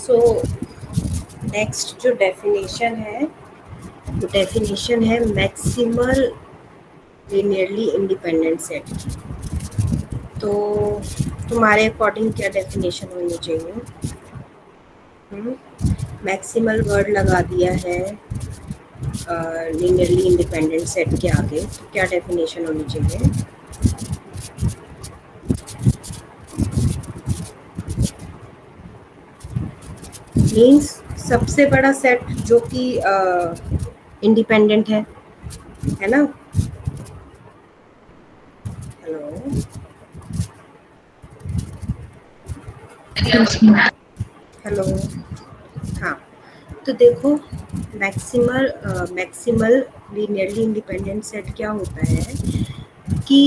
So next जो definition है वो डेफिनेशन है मैक्सिमल लीनियरली इंडिपेंडेंट सेट की। तो तुम्हारे अकॉर्डिंग क्या डेफिनेशन होनी चाहिए? मैक्सिमल वर्ड लगा दिया है लीनियरली इंडिपेंडेंट सेट के आगे, तो क्या डेफिनेशन होनी चाहिए? मीन्स सबसे बड़ा सेट जो कि इंडिपेंडेंट है ना? हेलो हेलो, हाँ। तो देखो मैक्सिमल लीनियरली इंडिपेंडेंट सेट क्या होता है कि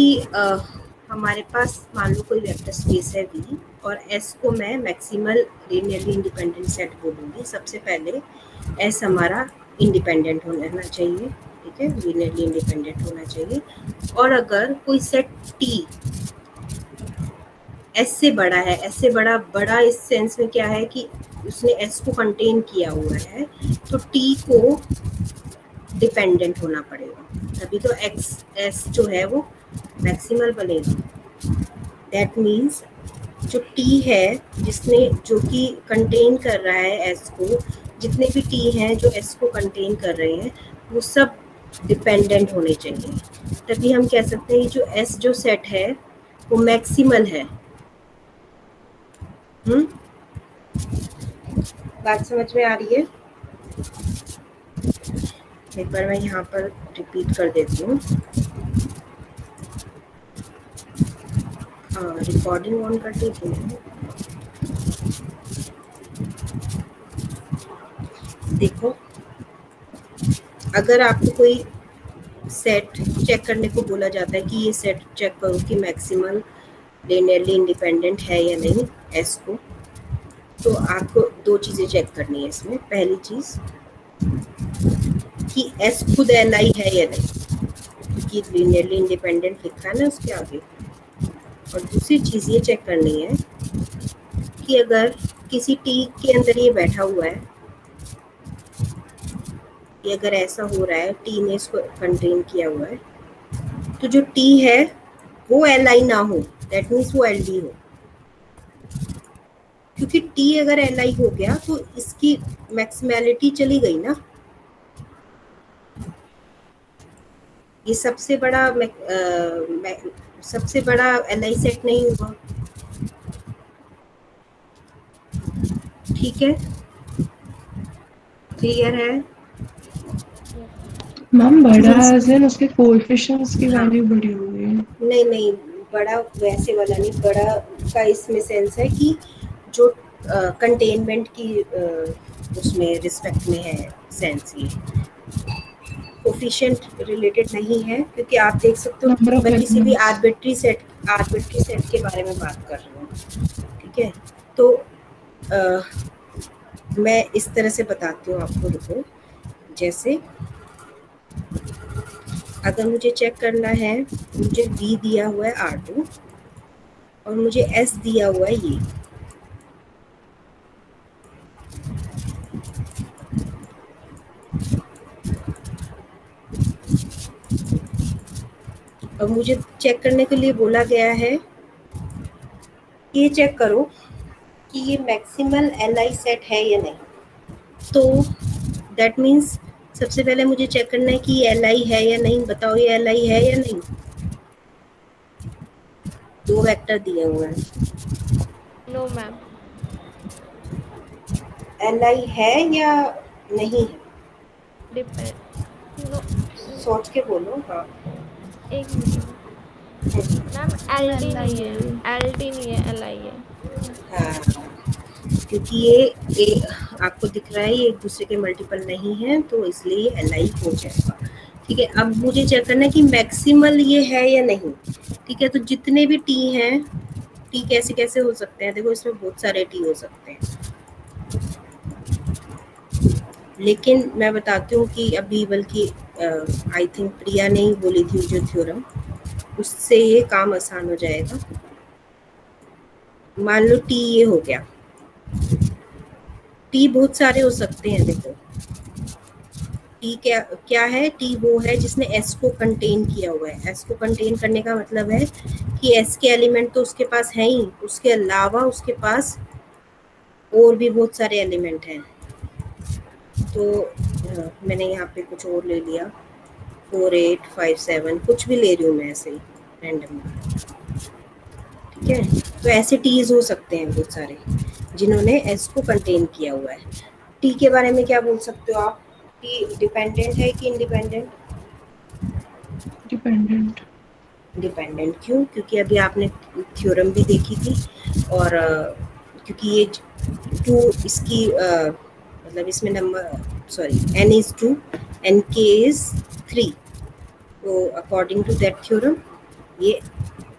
हमारे पास मान लो कोई वेक्टर स्पेस है V और S को मैं मैक्सिमल लीनियरली इंडिपेंडेंट सेट बोलूँगी। सबसे पहले S हमारा इंडिपेंडेंट होना चाहिए, ठीक है, लीनियरली इंडिपेंडेंट होना चाहिए। और अगर कोई सेट T S से बड़ा है, S से बड़ा इस सेंस में क्या है कि उसने S को कंटेन किया हुआ है, तो T को डिपेंडेंट होना पड़ेगा, तभी तो S जो है वो मैक्सिमल बनेगा। दैट मीन्स जो T है जो कि कंटेन कर रहा है S को, जितने भी T हैं जो S को कंटेन कर रहे हैं वो सब डिपेंडेंट होने चाहिए, तभी हम कह सकते हैं जो S जो सेट है वो मैक्सिमल है। बात समझ में आ रही है? एक बार मैं यहाँ पर रिपीट कर देती हूँ। रिकॉर्डिंग ऑन कर देती हूँ। देखो, अगर आपको कोई सेट चेक करने को बोला जाता है कि ये सेट चेक करो कि मैक्सिमल लीनियरली इंडिपेंडेंट है या नहीं S को, तो आपको दो चीज़ें चेक करनी है इसमें। पहली चीज़ कि S खुद Li है या नहीं, क्योंकि लीनियरली इंडिपेंडेंट लिखा है ना उसके आगे। और दूसरी चीज़ ये चेक करनी है कि अगर किसी T के अंदर ये बैठा हुआ है, ये अगर ऐसा हो रहा है T ने इसको कंटेन किया हुआ है, तो जो T है वो Li ना हो, दैट मीन्स वो Ld हो, क्योंकि T अगर Li हो गया तो इसकी मैक्सिमैलिटी चली गई ना। ये सबसे बड़ा Li सेट नहीं हुआ, ठीक है? क्लियर है मैम? बड़ा है उसके कोएफिशिएंट्स की वैल्यू बड़ी हो गई। नहीं, बड़ा वैसे वाला नहीं, बड़ा का इसमें सेंस है कि जो कंटेनमेंट की उसमें रिस्पेक्ट में है सेंस, ये कोफिशिएंट रिलेटेड नहीं है, क्योंकि आप देख सकते हो मैं किसी भी आर्बिट्री सेट के बारे में बात कर रही हूँ, ठीक है? तो मैं इस तरह से बताती हूँ आपको। रुको, जैसे अगर मुझे चेक करना है, मुझे V दिया हुआ है R2 और मुझे S दिया हुआ है ये, और मुझे चेक करने के लिए बोला गया है ये चेक करो कि ये मैक्सिमल Li सेट है या नहीं। तो दैट मीन्स सबसे पहले मुझे चेक करना है कि ये Li है या नहीं। बताओ ये Li है या नहीं? दो वेक्टर दिए हुए हैं। No ma'am. Li है या नहीं है? Depend no. सोच के बोलो। हाँ, एक मिनट मैम, LD नहीं है, LD नहीं है, Li है। हाँ, क्योंकि ये आपको दिख रहा है ये एक दूसरे के मल्टीपल नहीं है, तो इसलिए Li हो जाएगा, ठीक है? अब मुझे चेक करना है कि मैक्सिमल ये है या नहीं, ठीक है? तो जितने भी T हैं, T कैसे कैसे हो सकते हैं? देखो, इसमें बहुत सारे T हो सकते हैं, लेकिन मैं बताती हूँ कि अभी बल्कि आई थिंक प्रिया ने ही बोली थी जो थ्योरम, उससे ये काम आसान हो जाएगा। मान लो T ये हो गया, टी बहुत सारे हो सकते हैं। देखो टी क्या क्या है, टी वो है जिसने एस को कंटेन किया हुआ है। एस को कंटेन करने का मतलब है कि एस के एलिमेंट तो उसके पास हैं ही, उसके अलावा उसके पास और भी बहुत सारे एलिमेंट हैं। तो मैंने यहाँ पे कुछ और ले लिया, 4 8 5 7 कुछ भी ले रही हूँ मैं ऐसे ही रैंडम, ठीक है। तो ऐसे टीज हो सकते हैं बहुत सारे जिन्होंने एस को कंटेन किया हुआ है। टी के बारे में क्या बोल सकते हो आप? टी डिपेंडेंट है कि इंडिपेंडेंट? डिपेंडेंट। डिपेंडेंट क्यों? क्योंकि अभी आपने थ्योरम भी देखी थी, और क्योंकि ये 2 इसकी मतलब इसमें number sorry n is 2 and k is 3, तो अकॉर्डिंग टू दैट थ्योरम ये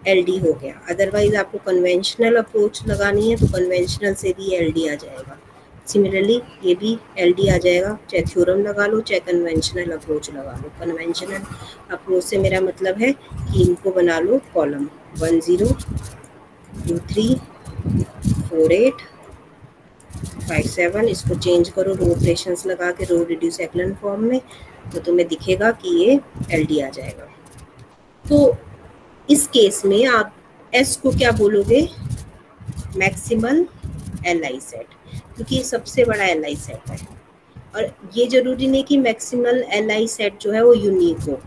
LD हो गया। अदरवाइज आपको कन्वेंशनल अप्रोच लगानी है तो कन्वेंशनल से भी LD आ जाएगा। सिमिलरली ये भी LD आ जाएगा, चाहे थ्योरम लगा लो चाहे कन्वेंशनल अप्रोच लगा लो। कन्वेंशनल अप्रोच से मेरा मतलब है कि इनको बना लो कॉलम 1 0 2 3 4 8 5 7, इसको चेंज करो रो ऑपरेशंस लगा के रो रिड्यूस एक्लन फॉर्म में, तो तुम्हें दिखेगा कि ये LD आ जाएगा। तो इस केस में आप S को क्या बोलोगे? मैक्सिमल LI सेट, क्योंकि ये सबसे बड़ा LI सेट है। और ये जरूरी नहीं कि मैक्सिमल LI सेट जो है वो यूनिक हो,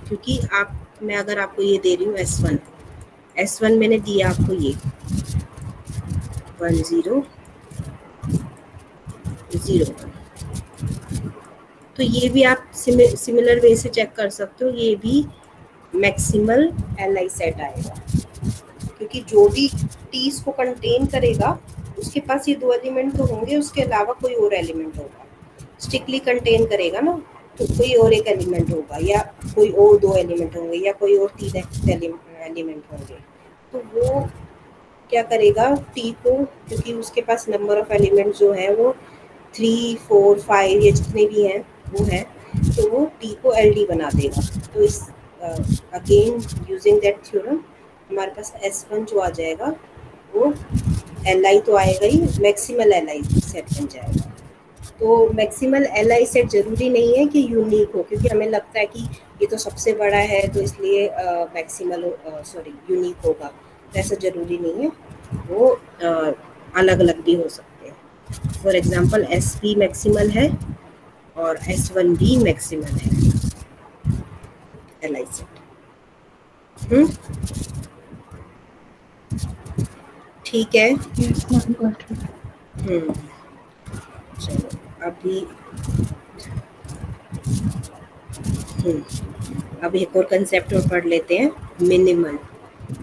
क्योंकि मैं अगर आपको ये दे रही हूँ S1 मैंने दिया आपको ये 1 0 0 1, तो ये भी आप सिमिलर वे से चेक कर सकते हो, ये भी मैक्सिमल LI सेट आएगा, क्योंकि जो भी टीज को कंटेन करेगा उसके पास ये 2 एलिमेंट तो होंगे, उसके अलावा कोई और एलिमेंट होगा। स्ट्रिक्टली कंटेन करेगा ना, तो कोई और एक एलिमेंट होगा, या कोई और 2 एलिमेंट होंगे, या कोई और 3 एलिमेंट होंगे। तो वो क्या करेगा टी को, क्योंकि उसके पास नंबर ऑफ एलिमेंट जो है वो 3 4 5 ये जितने भी हैं वो है, तो वो टी को LD बना देगा। तो इस अगेन यूजिंग दैट थ्योरम हमारे पास S1 जो आ जाएगा वो LI तो आएगा ही, मैक्सिमल LI सेट बन जाएगा। तो मैक्सिमल LI सेट जरूरी नहीं है कि यूनिक हो, क्योंकि हमें लगता है कि ये तो सबसे बड़ा है तो इसलिए मैक्सिमल यूनिक होगा, तो ऐसा जरूरी नहीं है, वो अलग अलग भी हो सकते हैं। फॉर एग्जांपल S भी मैक्सिमल है और S1 भी मैक्सिमल है LI सेट। ठीक है। चलो अभी अब एक और कंसेप्ट और पढ़ लेते हैं,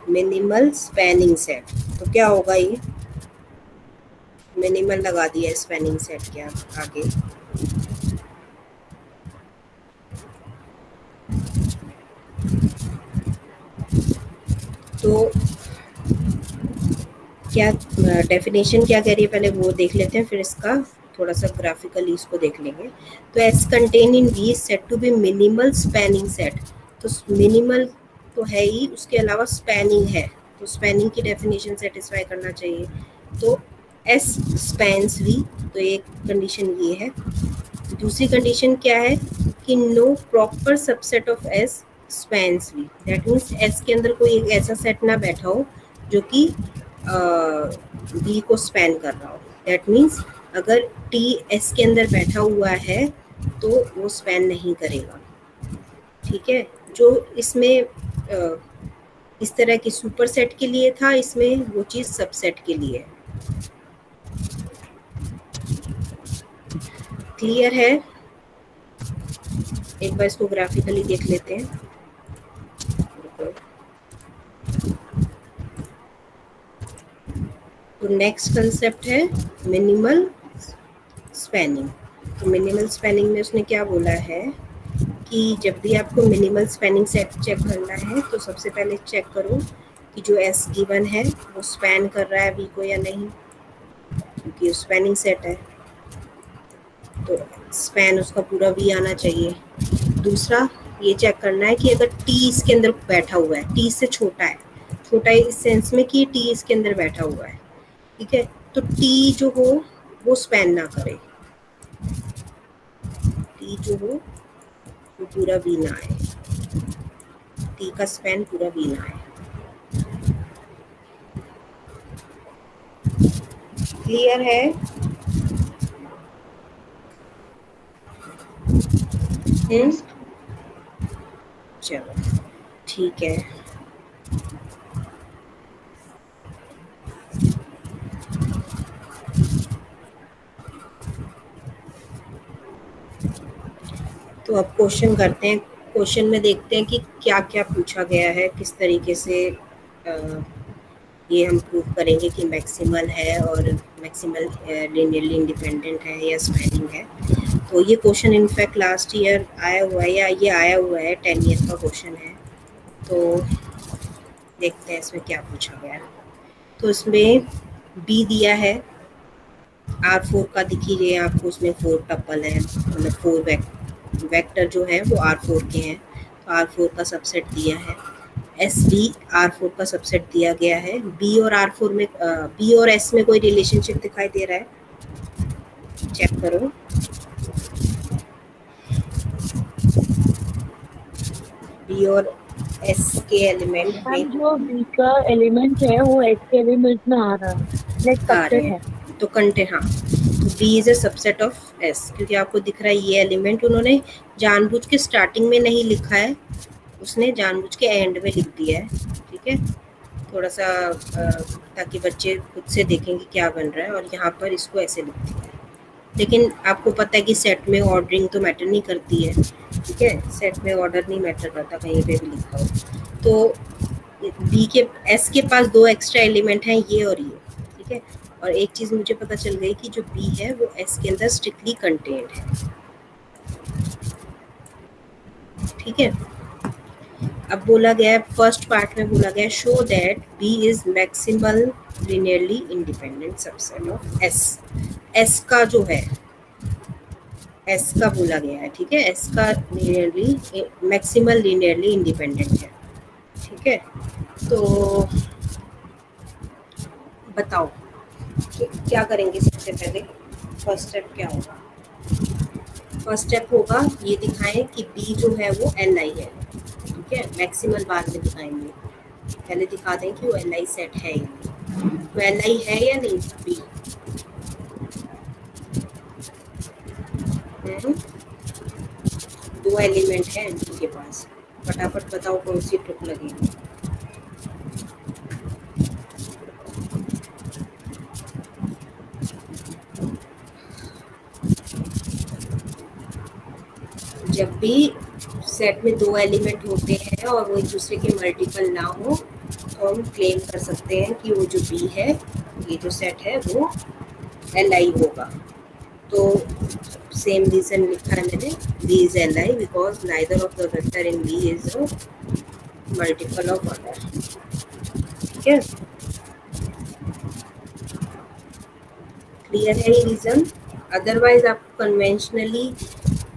मिनिमल स्पैनिंग सेट। तो क्या होगा ये? मिनिमल लगा दिया स्पैनिंग सेट के आगे, तो क्या डेफिनेशन क्या कह रही है पहले वो देख लेते हैं, फिर इसका थोड़ा सा ग्राफिकली इसको देख लेंगे। तो S contain in V set to be minimal spanning set. तो मिनिमल तो है ही, उसके अलावा स्पैनिंग है, तो स्पैनिंग की डेफिनेशन सेटिस्फाई करना चाहिए। तो एस स्पैन्स वी, तो एक कंडीशन ये है। दूसरी कंडीशन क्या है कि no proper subset of S spans V, that means S के अंदर कोई एक ऐसा सेट ना बैठा हो जो कि बी को स्पैन कर रहा हो। दैट मीन्स अगर टी एस के अंदर बैठा हुआ है तो वो स्पैन नहीं करेगा, ठीक है। जो इसमें इस तरह की सुपर सेट के लिए था, इसमें वो चीज़ सबसेट के लिए है। क्लियर है? एक बार इसको ग्राफिकली देख लेते हैं। तो नेक्स्ट कंसेप्ट है मिनिमल स्पैनिंग। तो मिनिमल स्पैनिंग में उसने क्या बोला है कि जब भी आपको मिनिमल स्पैनिंग सेट चेक करना है तो सबसे पहले चेक करो कि जो एस गिवन है वो स्पैन कर रहा है वी को या नहीं, क्योंकि स्पैनिंग सेट है तो स्पैन उसका पूरा वी आना चाहिए। दूसरा ये चेक करना है कि अगर टी इसके अंदर बैठा हुआ है, टी से छोटा है, छोटा इस सेंस में कि टी इसके अंदर बैठा हुआ है, ठीक है। तो टी जो हो वो स्पैन ना करे, टी जो हो वो पूरा वी ना आए, टी का स्पैन पूरा वी ना आए। क्लियर है? चलो ठीक है। तो अब क्वेश्चन करते हैं। क्वेश्चन में देखते हैं कि क्या क्या पूछा गया है, किस तरीके से ये हम प्रूव करेंगे कि मैक्सिमल है और मैक्सिमल लिनियरली इंडिपेंडेंट है या स्पैनिंग है। तो ये क्वेश्चन इनफैक्ट लास्ट ईयर आया हुआ है, या ये आया हुआ है, 10 ईयर का क्वेश्चन है। तो देखते हैं इसमें क्या पूछा गया है। तो इसमें बी दिया है, R4 का दिखिए आपको, उसमें 4 टपल है, मतलब 4 वेक्टर जो है वो R4 के हैं। तो R4 का सबसेट दिया है, एस बी R4 का सबसेट दिया गया है। बी और R4 में बी और एस में कोई रिलेशनशिप दिखाई दे रहा है? चेक करो। बी और एस के एलिमेंट में जो बी का एलिमेंट है वो एस के एलिमेंट में आ रहा है, लाइक सबसेट है। तो कंटेंट, हाँ, B is a subset of S, क्योंकि आपको दिख रहा है ये एलिमेंट उन्होंने जानबूझ के स्टार्टिंग में नहीं लिखा है, उसने जानबूझ के एंड में लिख दिया है। ठीक है, थोड़ा सा ताकि बच्चे खुद से देखें कि क्या बन रहा है, और यहाँ पर इसको ऐसे लिख दिया है। लेकिन आपको पता है कि सेट में ऑर्डरिंग तो मैटर नहीं करती है। ठीक है, सेट में ऑर्डर नहीं मैटर करता, कहीं पे भी लिखा हो। तो बी के एस के पास 2 एक्स्ट्रा एलिमेंट हैं, ये और ये। ठीक है, और एक चीज़ मुझे पता चल गई कि जो बी है वो एस के अंदर स्ट्रिक्टली कंटेन्ड है। ठीक है, अब बोला गया है, फर्स्ट पार्ट में बोला गया show that B is maximal linearly independent subset of S. S का जो है, एस का बोला गया है। ठीक है, एस का लिनियरली मैक्सिमल लिनियरली इंडिपेंडेंट है। ठीक है, तो बताओ क्या करेंगे सबसे पहले? फर्स्ट स्टेप क्या होगा? फर्स्ट स्टेप होगा ये दिखाएं कि बी जो है वो एल आई है। ठीक है, मैक्सिमल बाद में दिखाएंगे, पहले दिखा दें कि वो एल आई सेट है या नहीं। तो एल आई है या नहीं बी? दो एलिमेंट है बी के पास, फटाफट बताओ कौन सी ट्रिक लगेगी। जब भी सेट में 2 एलिमेंट होते हैं और वो एक दूसरे के मल्टीपल ना हो, तो हम क्लेम कर सकते हैं कि वो जो बी है, ये जो सेट है वो एल आई होगा। तो सेम रीजन लिखा है मैंने, B is L I because neither of the vector in B is a multiple of other. ठीक है, क्लियर है ये रीजन? अदरवाइज आप कन्वेंशनली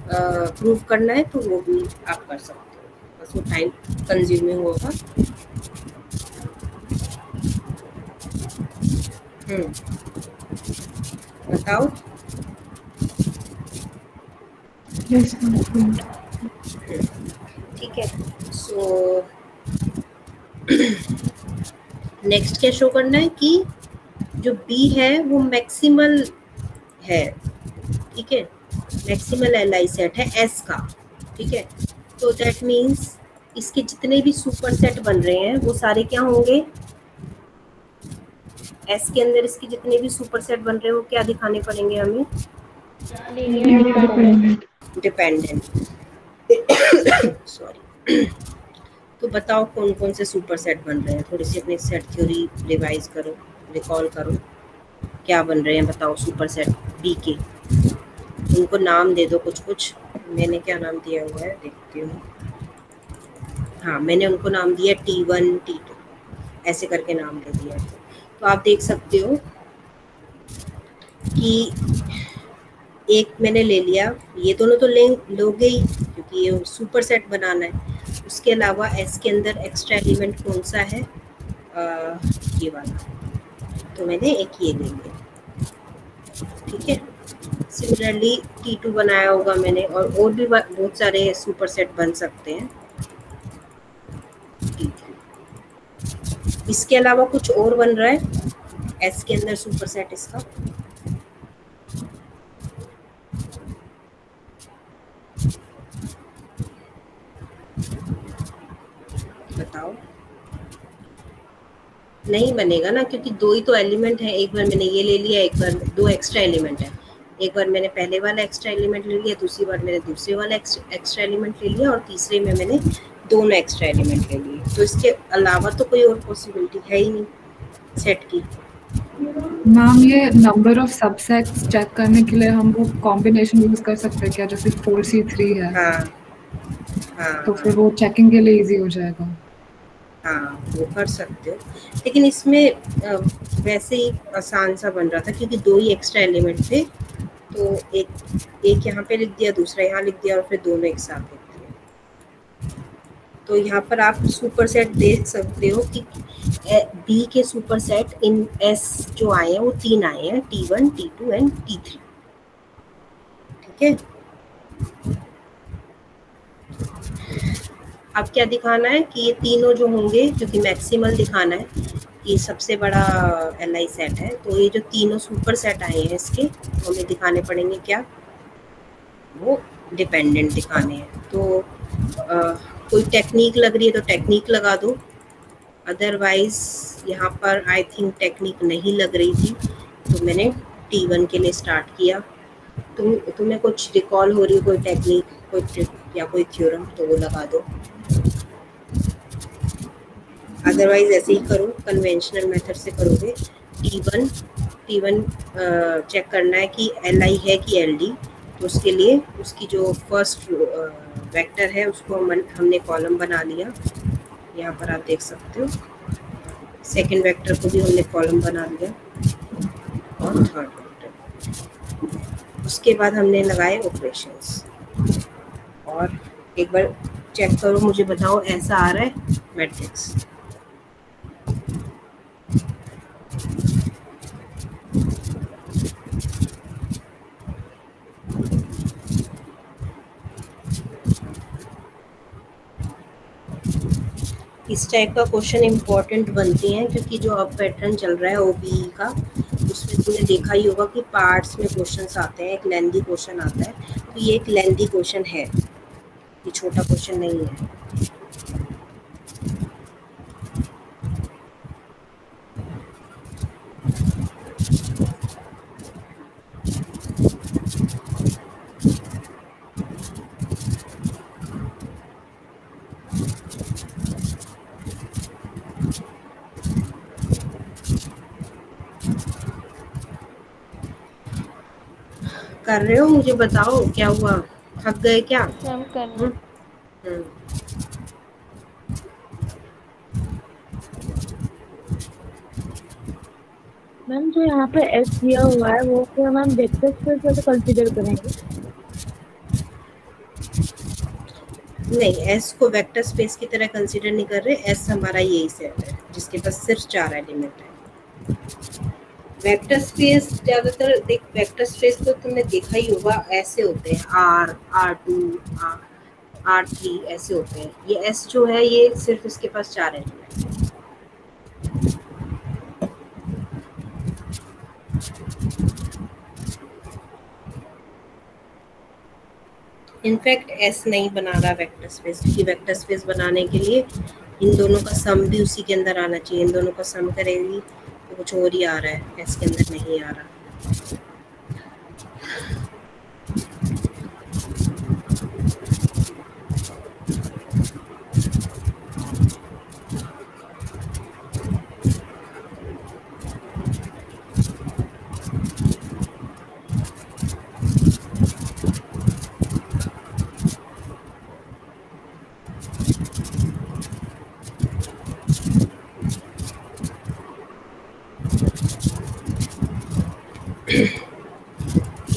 प्रूव करना है तो वो भी आप कर सकते हो, बस वो टाइम कंज्यूमिंग होगा। बताओ। ठीक है, सो नेक्स्ट क्या शो करना है कि जो बी है वो मैक्सिमल है। ठीक है, मैक्सिमल एल आई सेट है एस का। ठीक है, तो दैट मीन्स इसके जितने भी सुपर सेट बन रहे हैं वो सारे क्या होंगे? एस के अंदर इसके जितने भी सुपर सेट बन रहे हैं वो क्या दिखाने पड़ेंगे हमें? डिपेंडेंट। सॉरी। तो बताओ कौन कौन से सुपर सेट बन रहे हैं? थोड़ी सी अपनी सेट थ्योरी रिवाइज करो, रिकॉल करो, क्या बन रहे हैं बताओ सुपर सेट बी के। उनको नाम दे दो कुछ कुछ। मैंने क्या नाम दिया हुआ है देखती हूँ। हाँ, मैंने उनको नाम दिया T1 T2 ऐसे करके नाम दे दिया। तो आप देख सकते हो कि एक मैंने ले लिया, ये दोनों तो लोगे ही क्योंकि ये सुपर सेट बनाना है। उसके अलावा एस के अंदर एक्स्ट्रा एलिमेंट कौन सा है? ये वाला। तो मैंने एक ये ले लिया। ठीक है। सिमिलरली T2 बनाया होगा मैंने, और भी बहुत सारे सुपर सेट बन सकते हैं। ठीक है, इसके अलावा कुछ और बन रहा है एस के अंदर सुपर सेट इसका? बताओ। नहीं बनेगा ना, क्योंकि दो ही तो एलिमेंट है। एक बार मैंने ये ले लिया, एक बार दो एक्स्ट्रा एलिमेंट है। एक बार मैंने पहले वाला एक्स्ट्रा एलिमेंट ले लिया, दूसरी बार मैंने दूसरे वाला एक्स्ट्रा एलिमेंट ले लिया, और तीसरे में मैंने दोनों एक्स्ट्रा एलिमेंट ले लिए। तो इसके अलावा तो कोई और पॉसिबिलिटी है ही नहीं सेट की। मैम ये नंबर ऑफ सबसेट्स चेक करने के लिए हम वो कॉम्बिनेशन यूज कर सकते हैं क्या, जैसे 4C3 है? हाँ हाँ, तो फिर वो चेकिंग के लिए इजी हो जाएगा। हाँ वो कर सकते हो, लेकिन इसमें वैसे ही आसान सा बन रहा था क्योंकि दो ही एक्स्ट्रा एलिमेंट थे। तो एक यहाँ पे लिख दिया, दूसरा यहाँ लिख दिया, और फिर दोनों एक साथ लिख दिया। तो यहाँ पर आप सुपर सेट देख सकते हो कि बी के सुपर सेट इन एस जो आए हैं वो 3 आए हैं, T1, T2 एंड T3। ठीक है, अब क्या दिखाना है कि ये तीनों जो होंगे, क्योंकि मैक्सिमल दिखाना है, ये सबसे बड़ा Li सेट है। तो ये जो तीनों सुपर सेट आए हैं इसके, तो हमें दिखाने पड़ेंगे क्या, वो डिपेंडेंट दिखाने हैं। तो कोई टेक्निक लग रही है तो टेक्निक लगा दो, अदरवाइज यहाँ पर आई थिंक टेक्निक नहीं लग रही थी, तो मैंने T1 के लिए स्टार्ट किया। तुम्हें कुछ रिकॉल हो रही है कोई टेक्निक, कोई ट्रिक या कोई थ्योरम, तो वो लगा दो। अदरवाइज ऐसे ही करो, कन्वेंशनल मेथड से करोगे। T1 चेक करना है कि Li है कि Ld। तो उसके लिए उसकी जो फर्स्ट वेक्टर है उसको हमने कॉलम बना लिया, यहाँ पर आप देख सकते हो। सेकंड वेक्टर को भी हमने कॉलम बना लिया, और थर्ड वेक्टर। उसके बाद हमने लगाए ऑपरेशंस, और एक बार चेक करो, मुझे बताओ ऐसा आ रहा है मैट्रिक्स? इस टाइप का क्वेश्चन इम्पोर्टेंट बनती हैं, क्योंकि जो अब पैटर्न चल रहा है OBE का, उसमें तुमने देखा ही होगा कि पार्ट्स में क्वेश्चंस आते हैं, एक लेंथी क्वेश्चन आता है। तो ये एक लेंथी क्वेश्चन है, ये छोटा क्वेश्चन नहीं है। कर रहे हो, मुझे बताओ क्या हुआ, थक गए क्या? मैम कर रहे हैं। मैम जो यहाँ पे एस दिया हुआ है वो क्या मैम वेक्टर स्पेस से कंसीडर करेंगे? नहीं, एस को वेक्टर स्पेस की तरह कंसीडर नहीं कर रहे। एस हमारा यही सेट है जिसके पास सिर्फ 4 एलिमेंट है। वेक्टर स्पेस ज्यादातर देख, वेक्टर स्पेस तो तुमने देखा ही होगा, ऐसे होते हैं R2 R3 ऐसे होते हैं। ये एस जो है ये सिर्फ इसके पास 4 एलिमेंट है। इनफैक्ट एस नहीं बना रहा वेक्टर स्पेस, क्योंकि वेक्टर स्पेस बनाने के लिए इन दोनों का सम भी उसी के अंदर आना चाहिए। इन दोनों का सम करेगी तो कुछ और ही आ रहा है, एस के अंदर नहीं आ रहा।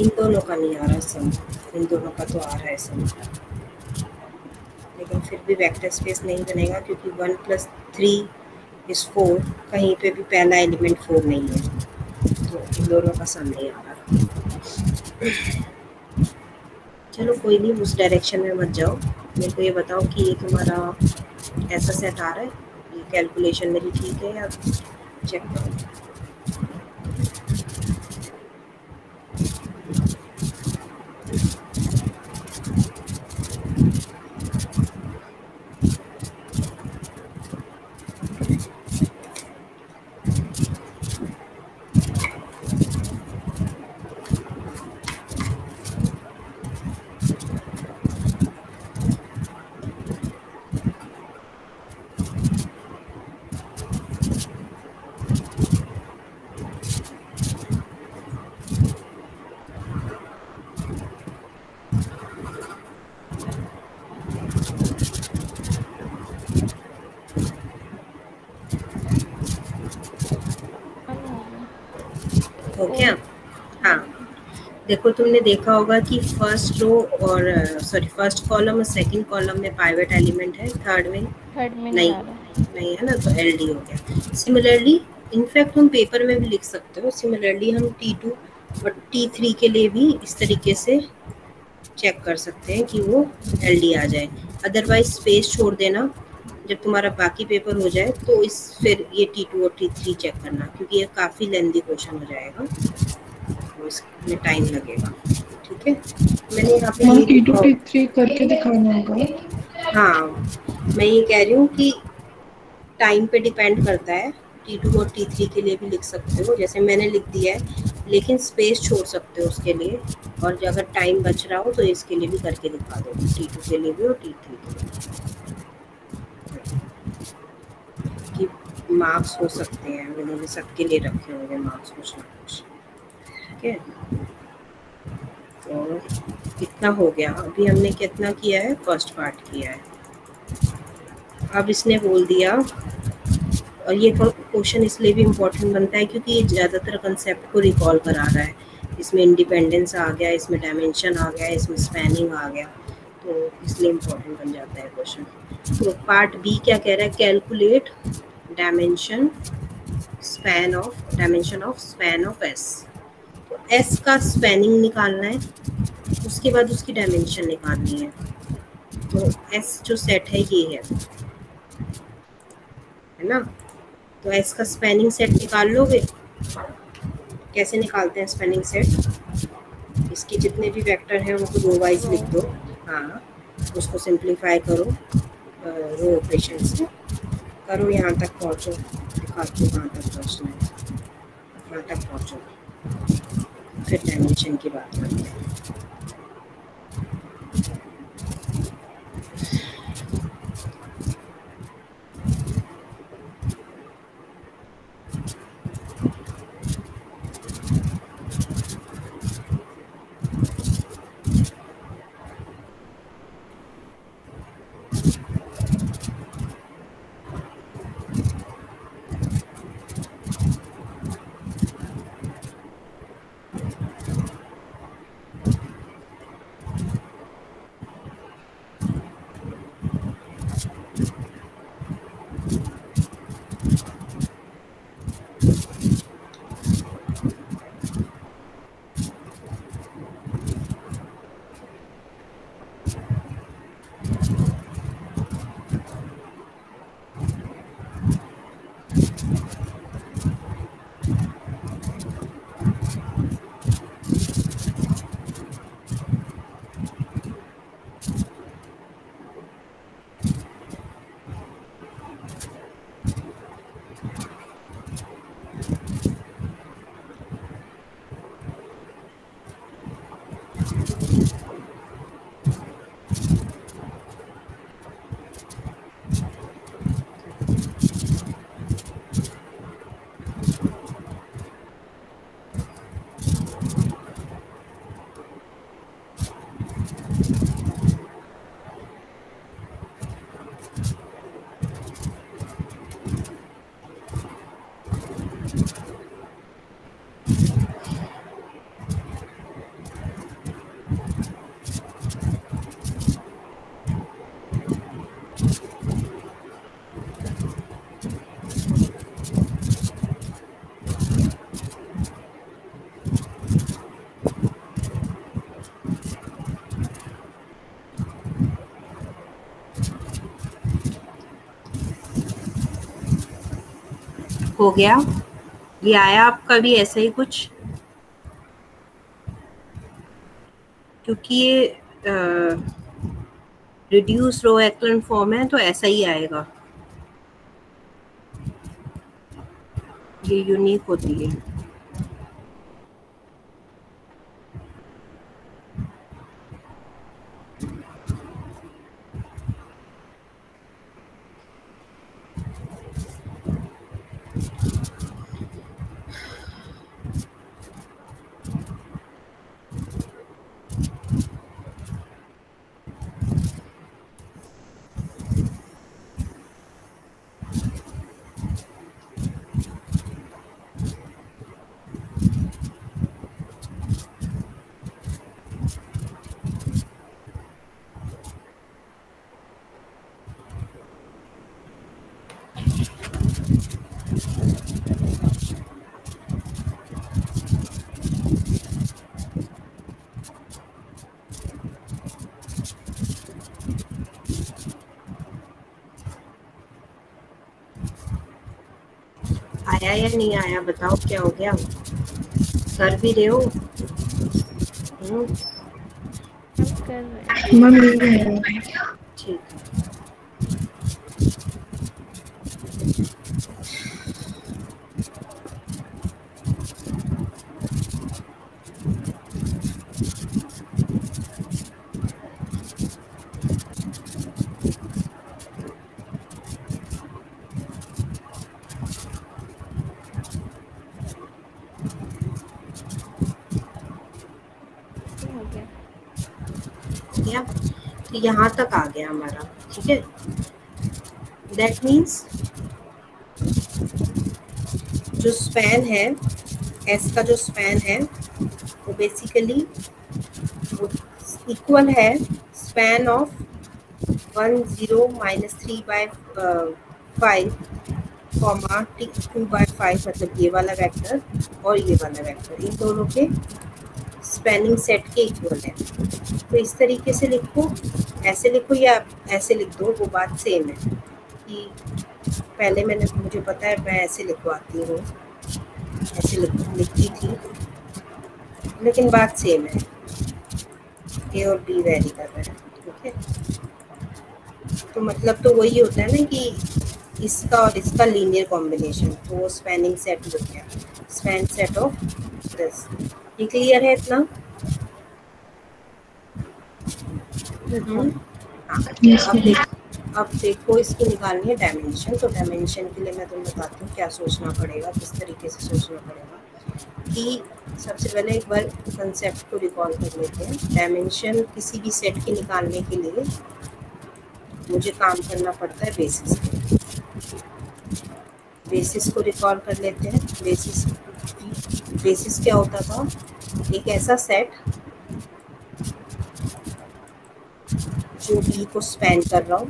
इन दोनों का नहीं आ रहा सम, इन दोनों का तो आ रहा है सम, लेकिन फिर भी वेक्टर स्पेस नहीं बनेगा, क्योंकि 1 + 3 = 4, कहीं पे भी पहला एलिमेंट 4 नहीं है। तो इन दोनों का सम नहीं आ रहा। चलो कोई नहीं, उस डायरेक्शन में मत जाओ। मेरे को ये बताओ कि ये तुम्हारा ऐसा सेट आ रहा है, ये कैलकुलेशन मेरी ठीक है या चेक करो। हो गया? हाँ, देखो तुमने देखा होगा कि फर्स्ट रो और फर्स्ट कॉलम और सेकंड कॉलम में पाइवट एलिमेंट है, थर्ड में नहीं आ रहा। नहीं है ना, तो एल डी हो गया। सिमिलरली इनफैक्ट हम पेपर में भी लिख सकते हो। सिमिलरली हम T2 और T3 के लिए भी इस तरीके से चेक कर सकते हैं कि वो एल डी आ जाए। अदरवाइज स्पेस छोड़ देना, जब तुम्हारा बाकी पेपर हो जाए तो इस फिर ये T2 और T3 चेक करना, क्योंकि ये काफ़ी लेंदी क्वेश्चन हो जाएगा, तो इसमें टाइम लगेगा। ठीक है, मैंने यहाँ पे ये T2 T3 करके दिखाना होगा। हाँ, मैं ये कह रही हूँ कि टाइम पे डिपेंड करता है। T2 और T3 के लिए भी लिख सकते हो, जैसे मैंने लिख दिया है, लेकिन स्पेस छोड़ सकते हो उसके लिए, और अगर टाइम बच रहा हो तो इसके लिए भी करके दिखा दो, T2 के लिए भी और T3 के लिए, कि मार्क्स हो सकते हैं। उन्होंने सबके लिए रखे होंगे मार्क्स कुछ ना कुछ। ठीक है, तो कितना हो गया? अभी हमने कितना किया है? फर्स्ट पार्ट किया है। अब इसने बोल दिया, और ये क्वेश्चन इसलिए भी इम्पोर्टेंट बनता है क्योंकि ये ज़्यादातर कंसेप्ट को रिकॉल करा रहा है। इसमें इंडिपेंडेंस आ गया, इसमें डायमेंशन आ गया, इसमें स्पैनिंग आ गया, तो इसलिए इम्पोर्टेंट बन जाता है क्वेश्चन। तो पार्ट बी क्या कह रहा है? Calculate dimension of span of S. तो एस का स्पैनिंग निकालना है, उसके बाद उसकी डायमेंशन निकालनी है। तो एस जो सेट है ये है ना, तो एस का स्पैनिंग सेट निकाल लोगे। कैसे निकालते हैं स्पैनिंग सेट? इसके जितने भी वेक्टर हैं उनको रो वाइज लिख दो। हाँ, उसको सिंप्लीफाई करो, रो ऑपरेशन से करो, यहाँ तक पहुँचो, दिखाती हूँ कहाँ तक पहुँचना है, यहाँ तक पहुँचो, फिर डायमेंशन की बात करते हैं। हो गया? ये आया आपका भी ऐसा ही कुछ? क्योंकि ये रिड्यूस रो एक्लन फॉर्म है तो ऐसा ही आएगा, ये यूनिक होती है। आया या नहीं आया बताओ, क्या हो गया? कर भी रहे हो? हम कर रहे हैं। ठीक है। हो गया। या तो यहाँ तक आ गया हमारा, ठीक है। दैट मीन्स जो स्पैन है, एस का जो स्पैन है वो बेसिकली इक्वल है स्पैन ऑफ 1 0 -3/5 कॉमा 2/5, मतलब ये वाला वेक्टर और ये वाला वेक्टर इन दोनों के स्पैनिंग सेट के इक्वल है। तो इस तरीके से लिखो, ऐसे लिखो या ऐसे लिख दो, वो बात सेम है। कि पहले मुझे पता है मैं ऐसे लिखवाती हूँ, ऐसे लिखती थी, लेकिन बात सेम है, ए और बी वेरी कर रहे हैं, ठीक है। तो मतलब तो वही होता है ना कि इसका और इसका लीनियर कॉम्बिनेशन, तो वो स्पैनिंग सेट हो गया, स्पैन सेट ऑफ दिस। ये क्लियर है इतना? अब देखो इसकी निकालनी है डायमेंशन। तो डायमेंशन के लिए मैं तुम्हें बताती हूँ क्या सोचना पड़ेगा, किस तरीके से सोचना पड़ेगा। कि सबसे पहले एक बार कंसेप्ट को रिकॉल कर लेते हैं। डायमेंशन किसी भी सेट के निकालने के लिए मुझे काम करना पड़ता है बेसिस पे। बेसिस को रिकॉल कर लेते हैं। बेसिस क्या होता था? एक ऐसा सेट जो बी को स्पैन कर रहा हो,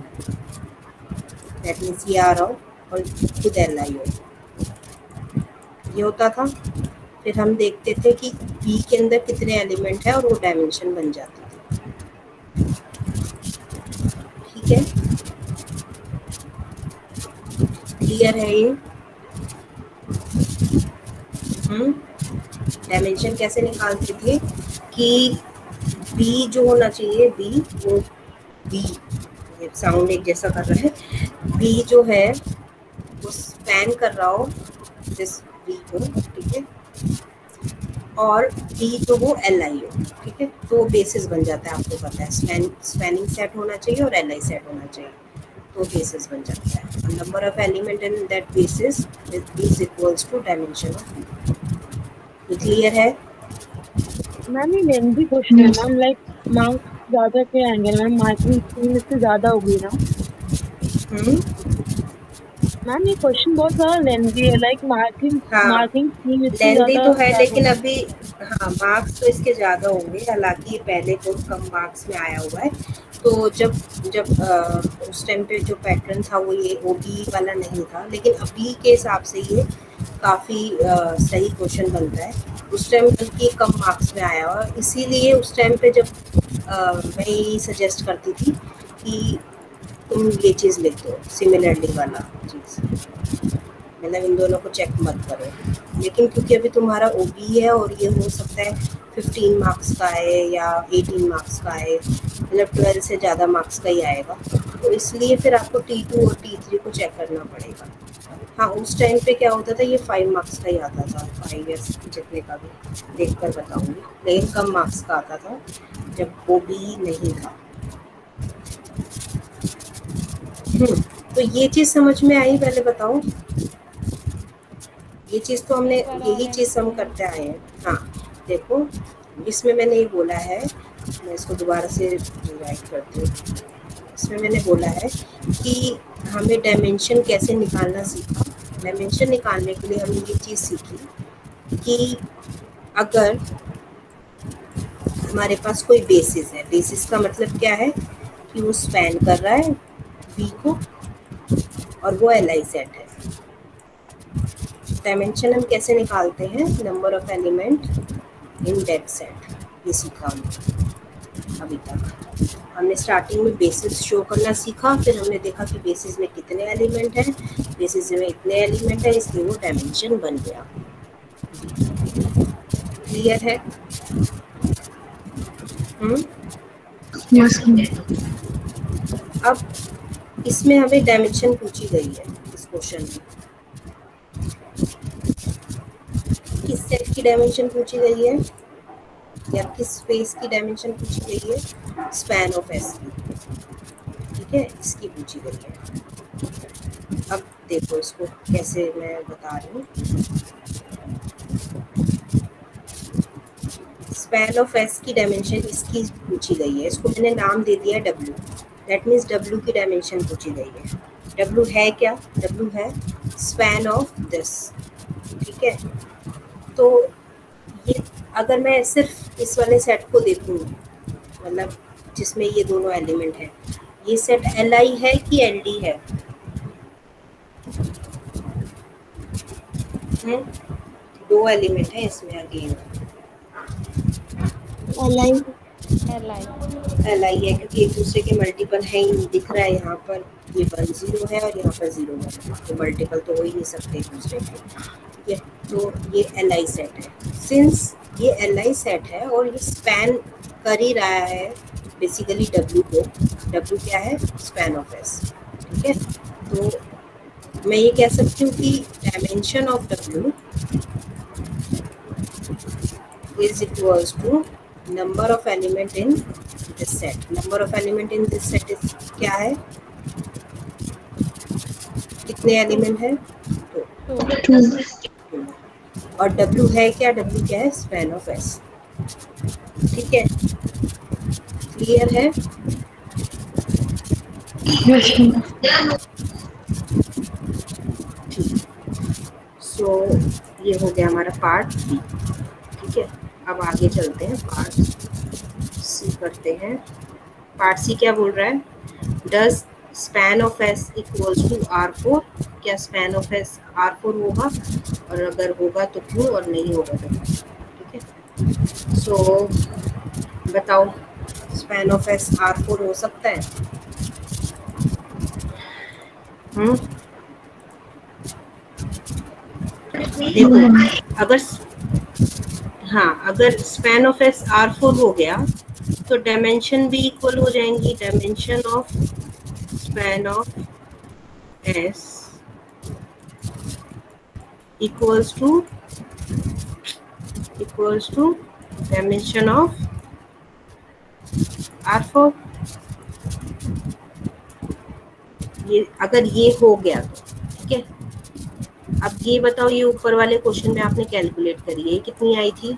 दैट मीन्स ये आ रहा हो और खुद एल आई हो, ये होता था। फिर हम देखते थे कि बी के अंदर कितने एलिमेंट है और वो डायमेंशन बन जाती थी, ठीक है। क्लियर है ये? डायमेंशन कैसे निकालते थे कि बी जो होना चाहिए, बी वो बी, साउंड एक जैसा कर रहा है, बी जो है वो स्पैन कर रहा हो जिस बी को, ठीक है, और बी जो वो एल आई हो, ठीक है। तो बेसिस बन जाता है, आपको पता है स्पैनिंग सेट होना चाहिए और एल आई सेट होना चाहिए, तो बेसिस बन जाता है। Number of element in that basis is equals to dimension of B. ये क्लियर है? मैम ये लेंथी क्वेश्चन है मैम, लाइक मार्क्स ज़्यादा के आएंगे मैम, मार्किंग स्कीम से ज़्यादा होगी ना मैम? ये क्वेश्चन बहुत ज़्यादा लेंथी है, लाइक मार्किंग स्कीम इससे लेंथी ज़्यादा तो है, लेकिन अभी हाँ मार्क्स तो इसके ज़्यादा होंगे। हालांकि ये पहले तो कम मार्क्स में आया हुआ है। तो जब उस टाइम पे जो पैटर्न था वो ये ओबी वाला नहीं था, लेकिन अभी के हिसाब से ये काफ़ी सही क्वेश्चन बनता है। उस टाइम बल्कि कम मार्क्स में आया, और इसीलिए उस टाइम पे जब मैं यही सजेस्ट करती थी कि तुम ये चीज़ लिख दो, सिमिलरली वाला चीज़। मतलब इन दोनों को चेक मत करो। लेकिन क्योंकि अभी तुम्हारा ओबी है और ये हो सकता है 15 मार्क्स का है या 18 मार्क्स का है, मतलब 12 से ज़्यादा मार्क्स का ही आएगा, तो इसलिए फिर आपको T2 और T3 को चेक करना पड़ेगा। हाँ, उस टाइम पे क्या होता था, ये 5 मार्क्स का ही आता था, 5 या जितने का भी, देख कर बताऊँगी, लेकिन कम मार्क्स का आता था जब वो भी नहीं था। तो ये चीज़ समझ में आई, पहले बताओ। ये चीज़ तो हमने, यही चीज़ हम करते आए हैं। हाँ देखो, इसमें मैंने ये बोला है, मैं इसको दोबारा से राइट करती हूँ। इसमें मैंने बोला है कि हमें डायमेंशन कैसे निकालना सीखा। डायमेंशन निकालने के लिए हमने ये चीज़ सीखी कि अगर हमारे पास कोई बेसिस है, बेसिस का मतलब क्या है कि वो स्पैन कर रहा है बी को और वो LI सेट है। डायमेंशन हम कैसे निकालते हैं, number of element in that set, ये सीखा हमने अभी तक। हमने स्टार्टिंग में बेसिस शो करना सीखा, फिर हमने देखा कि बेसिस में कितने एलिमेंट हैं, बेसिस में इतने एलिमेंट हैं, इसलिए वो डायमेंशन बन गया। क्लियर है? यस। अब इसमें हमें डायमेंशन पूछी गई है इस क्वेश्चन में। किस सेट की डायमेंशन पूछी गई है या किस स्पेस की डायमेंशन पूछी गई है, स्पैन ऑफ S की, ठीक है, इसकी पूछी गई है। अब देखो इसको कैसे मैं बता रही हूँ। स्पैन ऑफ S की डायमेंशन इसकी पूछी गई है, इसको मैंने नाम दे दिया W। दैट मीन्स W की डायमेंशन पूछी गई है। W है क्या, W है स्पैन ऑफ दिस, ठीक है। तो ये अगर मैं सिर्फ इस वाले सेट को देखूँ, मतलब जिसमें ये दोनों एलिमेंट हैं, ये सेट LI है कि LD है? दो एलिमेंट है इसमें अगेन, LI है क्योंकि एक दूसरे के मल्टीपल है ही नहीं, दिख रहा है यहाँ पर ये 1 0 है और यहाँ पर 0 है, तो मल्टीपल तो हो ही नहीं सकते एक दूसरे के, ठीक है। तो ये LI सेट है। सिंस ये LI सेट है और ये स्पैन कर ही रहा है बेसिकली W को, W क्या है, स्पैन ऑफ S, ठीक है। तो मैं ये कह सकती हूँ कि dimension of W is equals to number of element in this set. Number of element in this set is क्या है, कितने एलिमेंट है, तो और W है क्या, W क्या है, स्पैन ऑफ S, ठीक है। क्लियर है? सो ये हो गया हमारा पार्ट B, ठीक है। अब आगे चलते हैं, पार्ट C करते हैं। पार्ट C क्या बोल रहा है, does span of S equals to R4, क्या स्पैन ऑफ S R4 होगा, और अगर होगा तो क्यों, और नहीं होगा तो क्यों, ठीक है। सो बताओ, स्पैन ऑफ S R4 हो सकता है? देखो अगर, हाँ, अगर स्पैन ऑफ S R4 हो गया तो डायमेंशन भी इक्वल हो जाएंगी। Dimension of span of S equals to dimension of R4। ये अगर ये हो गया तो ठीक है। अब ये बताओ, ये ऊपर वाले क्वेश्चन में आपने कैलकुलेट करी है, कितनी आई थी?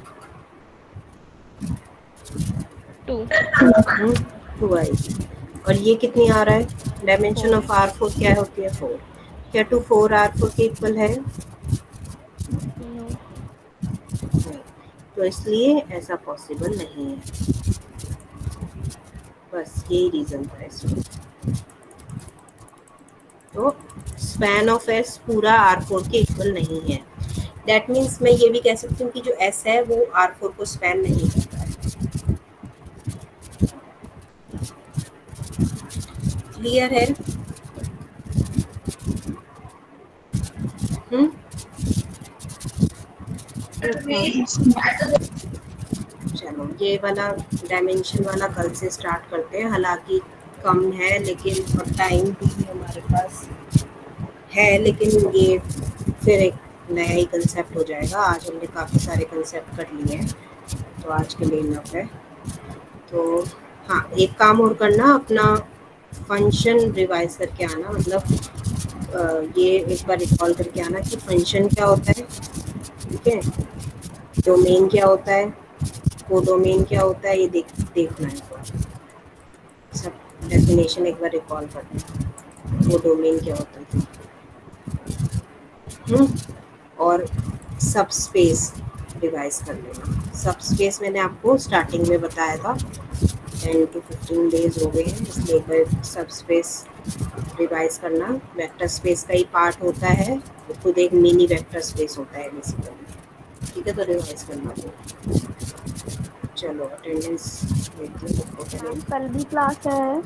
2 आई थी। और ये कितनी आ रहा है? डायमेंशन ऑफ R4 क्या होती है? 4। क्या 2 4 R4 के इक्वल है? तो इसलिए ऐसा पॉसिबल नहीं है। बस यही रीजन था इसमें। तो स्पैन ऑफ S पूरा R4 के इक्वल नहीं है। दैट मीन्स मैं ये भी कह सकती हूँ कि जो S है वो R4 को स्पैन नहीं करता है। क्लियर है? चलो ये वाला डायमेंशन वाला कल से स्टार्ट करते हैं, हालांकि कम है लेकिन और टाइम भी हमारे पास है, लेकिन ये फिर एक नया ही कंसेप्ट हो जाएगा। आज हमने काफ़ी सारे कंसेप्ट कर लिए हैं तो आज के लिए इनफ है। तो हाँ, एक काम और करना, अपना फंक्शन रिवाइज करके आना, मतलब ये एक बार रिकॉल करके आना कि फंक्शन क्या होता है, ठीक है, डोमेन क्या होता है, कोडोमेन क्या होता है, ये देखना है एक बार, सब डेफिनेशन एक बार रिकॉल करना, कोडोमेन क्या होता है। और सब स्पेस रिवाइज कर लेना। सब स्पेस मैंने आपको स्टार्टिंग में बताया था, 10 to 15 डेज हो गए हैं, इसलिए एक बार सब स्पेस रिवाइज करना। वेक्टर स्पेस का ही पार्ट होता है, खुद एक मिनी वेक्टर स्पेस होता है बेसिकली, ठीक है, तो रिवाइज करना। चलो अटेंडेंस देखते हैं। कल भी क्लास है।